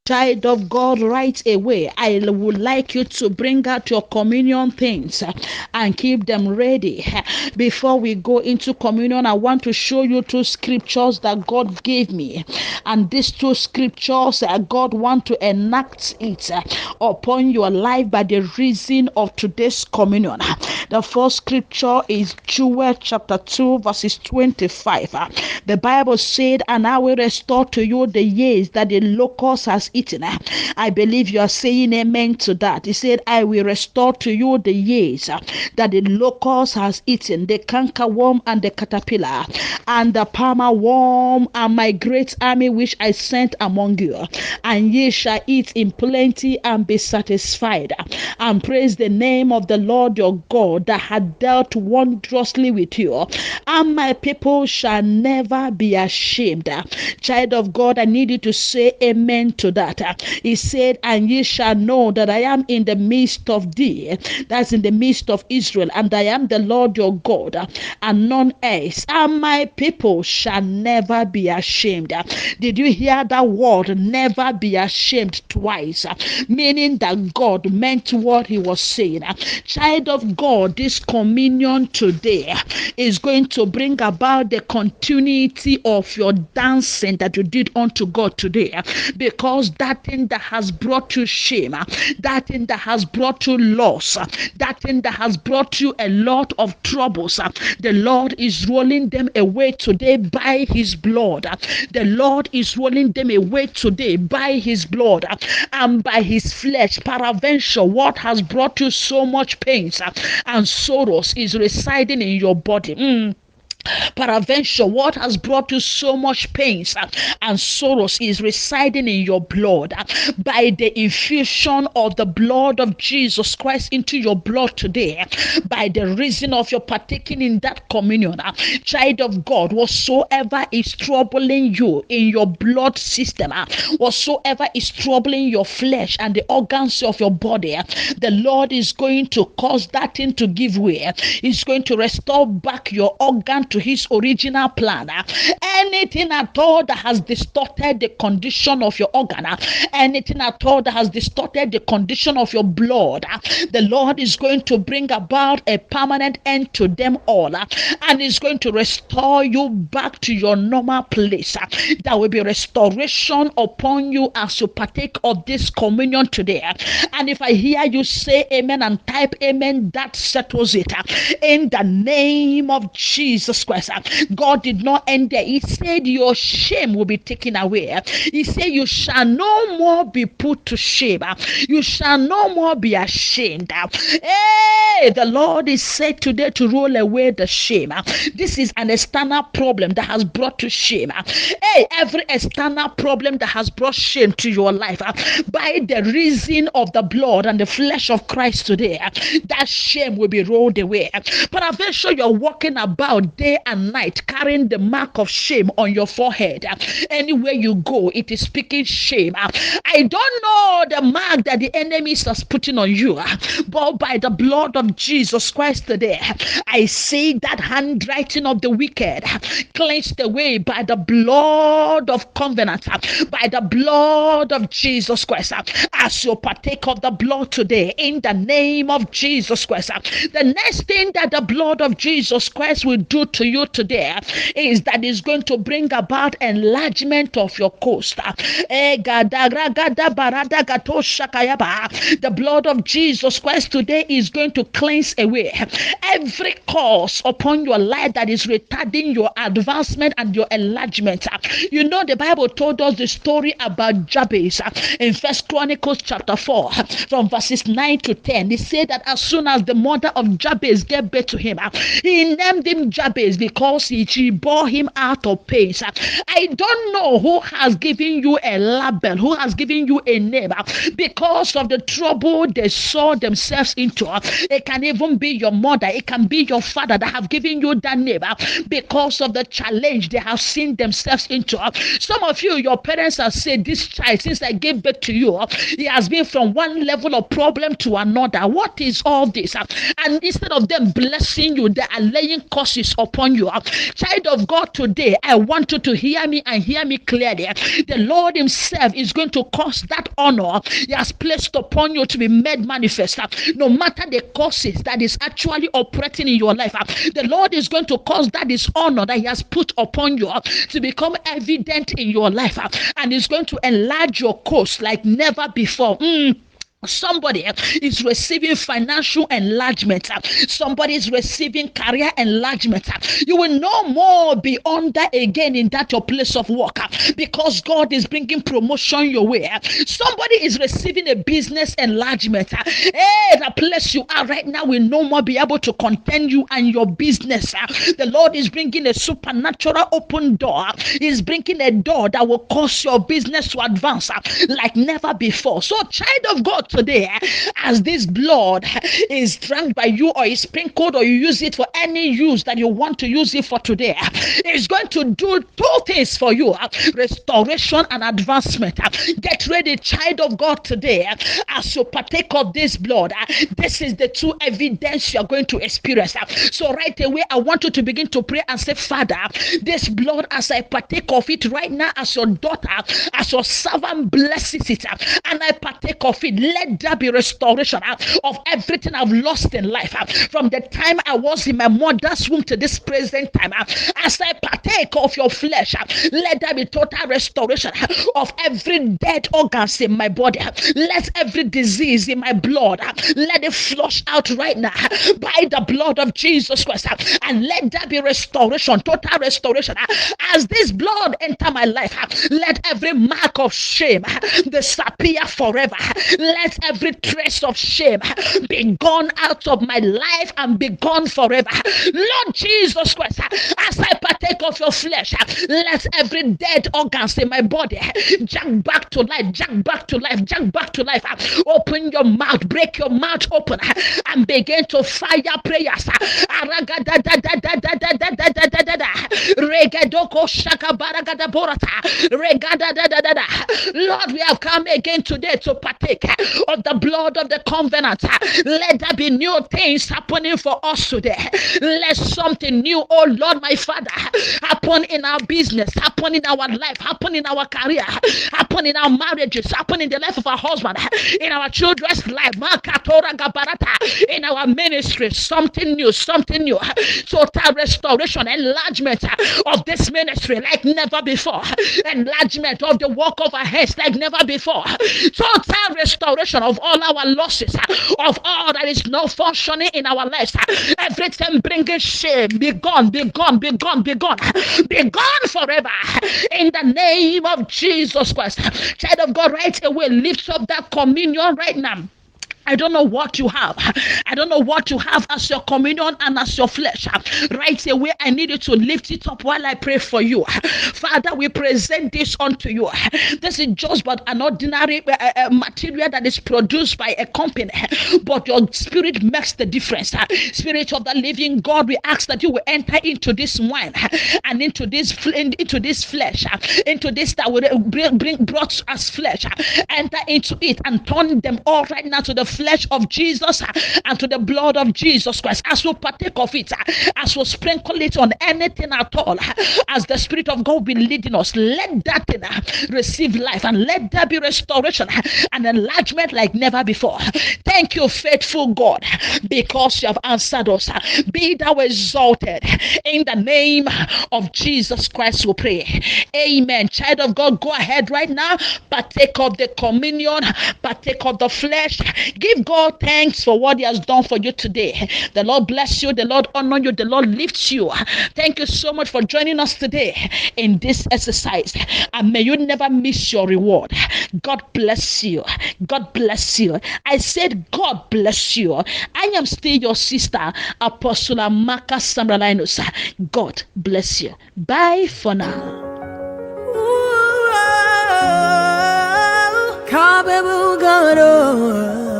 Child of God, right away, I would like you to bring out your communion things and keep them ready. Before we go into communion, I want to show you two scriptures that God gave me. And these two scriptures, God want to enact it upon your life by the reason of today's communion. The first scripture is Joel chapter 2 verses 25. The Bible said, and I will restore to you the years that the locust has eaten. I believe you are saying amen to that. He said, I will restore to you the years that the locust has eaten, the cankerworm and the caterpillar, and the palmer worm, and my great army which I sent among you. And ye shall eat in plenty and be satisfied, and praise the name of the Lord your God that had dealt wondrously with you. And my people shall never be ashamed. Child of God, I need you to say amen to that. He said, and ye shall know that I am in the midst of thee, that's in the midst of Israel, and I am the Lord your God, and none else, and my people shall never be ashamed. Did you hear that word, never be ashamed, twice? Meaning that God meant what he was saying. Child of God, this communion today is going to bring about the continuity of your dancing that you did unto God today, because that thing that has brought you shame, that thing that has brought you loss, that thing that has brought you a lot of troubles, the Lord is rolling them away today by his blood. The Lord is rolling them away today by his blood and by his flesh. Peradventure, what has brought you so much pain and sorrows is residing in your body. Peradventure, what has brought you so much pains and sorrows is residing in your blood. By the infusion of the blood of Jesus Christ into your blood today, by the reason of your partaking in that communion, child of God, whatsoever is troubling you in your blood system, whatsoever is troubling your flesh and the organs of your body, the Lord is going to cause that thing to give way. He's going to restore back your organ to his original plan. Anything at all that has distorted the condition of your organ, anything at all that has distorted the condition of your blood, the Lord is going to bring about a permanent end to them all, and is going to restore you back to your normal place. There will be restoration upon you as you partake of this communion today. And if I hear you say amen and type amen, that settles it. In the name of Jesus Christ. God did not end there. He said your shame will be taken away. He said you shall no more be put to shame. You shall no more be ashamed. Hey, the Lord is said today to roll away the shame. This is an external problem that has brought you shame. Hey, every external problem that has brought shame to your life, by the reason of the blood and the flesh of Christ today, that shame will be rolled away. But I'm very sure you're walking about day and night carrying the mark of shame on your forehead. Anywhere you go, it is speaking shame. I don't know the mark that the enemy is putting on you, but by the blood of Jesus Christ today, I see that handwriting of the wicked cleansed away by the blood of covenant, by the blood of Jesus Christ. As you partake of the blood today, in the name of Jesus Christ, the next thing that the blood of Jesus Christ will do to you today is that it's going to bring about enlargement of your coast. The blood of Jesus Christ today is going to cleanse away every cause upon your life that is retarding your advancement and your enlargement. You know, the Bible told us the story about Jabez in First Chronicles chapter 4 from verses 9 to 10. He said that as soon as the mother of Jabez gave birth to him, he named him Jabez because she bore him out of pain. I don't know who has given you a label, who has given you a name because of the trouble they saw themselves into. It can even be your mother, it can be your father that have given you that name because of the challenge they have seen themselves into. Some of you, your parents have said, this child, since I gave birth to you, he has been from one level of problem to another. What is all this? And instead of them blessing you, they are laying curses upon upon you. Child of God, today I want you to hear me and hear me clearly. The Lord himself is going to cause that honor he has placed upon you to be made manifest. No matter the causes that is actually operating in your life, the Lord is going to cause that is honor that he has put upon you to become evident in your life, and is going to enlarge your course like never before. Somebody is receiving financial enlargement. Somebody is receiving career enlargement. You will no more be under again in that your place of work, because God is bringing promotion your way. Somebody is receiving a business enlargement. Hey, the place you are right now will no more be able to contain you and your business. The Lord is bringing a supernatural open door. He's bringing a door that will cause your business to advance like never before. So, child of God, today, as this blood is drank by you or is sprinkled, or you use it for any use that you want to use it for today, it's going to do two things for you: restoration and advancement. Get ready, child of God, today, as you partake of this blood. This is the true evidence you are going to experience. So right away, I want you to begin to pray and say, Father, this blood, as I partake of it right now, as your daughter, as your servant blesses it, and I partake of it, let there be restoration of everything I've lost in life, from the time I was in my mother's womb to this present time. As I partake of your flesh, let there be total restoration of every dead organs in my body. Let every disease in my blood, let it flush out right now by the blood of Jesus Christ, and let there be restoration, total restoration. As this blood enter my life, let every mark of shame disappear forever. Let every trace of shame be gone out of my life and be gone forever. Lord Jesus Christ, as I partake of your flesh, let every dead organs in my body jump back to life, jump back to life, jump back to life. Open your mouth, break your mouth open, and begin to fire prayers. Lord, we have come again today to partake of the blood of the covenant. Let there be new things happening for us today. Let something new, oh Lord, my Father, happen in our business, happen in our life, happen in our career, happen in our marriages, happen in the life of our husband, in our children's life, in our ministry. Something new, something new. Total restoration, enlargement of this ministry like never before. Enlargement of the work of our hands like never before. Total restoration of all our losses, of all that is not functioning in our lives. Everything bringing shame, be gone, be gone, be gone, be gone, be gone forever. In the name of Jesus Christ. Child of God, right away, lift up that communion right now. I don't know what you have. I don't know what you have as your communion and as your flesh. Right away, I need you to lift it up while I pray for you. Father, we present this unto you. This is just but an ordinary material that is produced by a company, but your spirit makes the difference. Spirit of the living God, we ask that you will enter into this wine and into this flesh, into this that will brought us flesh. Enter into it and turn them all right now to the flesh of Jesus and to the blood of Jesus Christ. As we partake of it, as we sprinkle it on anything at all, as the Spirit of God will be leading us, let that thing receive life, and let there be restoration and enlargement like never before. Thank you, faithful God, because you have answered us. Be thou exalted. In the name of Jesus Christ we pray. Amen. Child of God, go ahead right now, partake of the communion, partake of the flesh. Give God thanks for what he has done for you today. The Lord bless you. The Lord honor you. The Lord lifts you. Thank you so much for joining us today in this exercise. And may you never miss your reward. God bless you. God bless you. I said God bless you. I am still your sister, Apostle Amaka Samrah Linus. God bless you. Bye for now. Ooh, God, oh.